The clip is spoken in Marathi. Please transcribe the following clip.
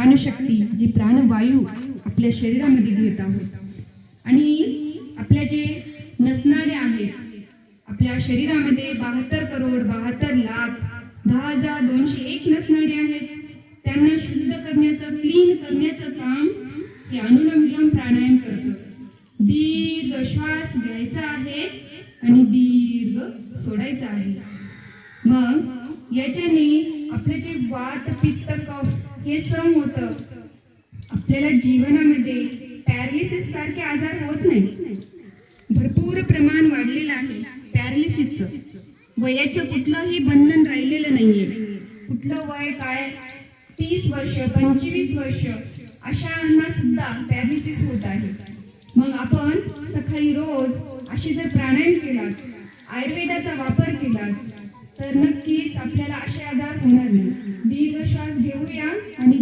प्राणशक्ती, जी प्राणवायू आपल्या शरीरामध्ये घेत आहोत. आणि आपल्या जे नसनाड्या आहेत आपल्या शरीरामध्ये 72,72,72,201 नसनाड्या आहेत. त्यांना शुद्ध करण्याचं, क्लीन करण्याचं काम हे अनुलोम विलोम प्राणायाम करतं. दीर्घ श्वास घ्यायचा आहे आणि दीर्घ सोडायचा आहे. मग याच्याने आपले जे वात पित्त कफ हे सम होतं. आपल्याला जीवनामध्ये पॅरालिसिस सारखे आजार होत नाही. भरपूर प्रमाण वाढलेलं आहे पॅरालिसिसचं. वयाचं कुठलंही बंधन राहिलेलं नाहीये. कुठलं वय काय, 30 वर्ष 25 वर्ष अशांना सुद्धा पॅरालिसिस होत आहे. मग आपण सकाळी रोज अशी जर प्राणायाम केलात, आयुर्वेदाचा वापर केलात तर नक्कीच आपल्याला असे आजार होणार नाही. दीर्घ श्वास घेऊया आणि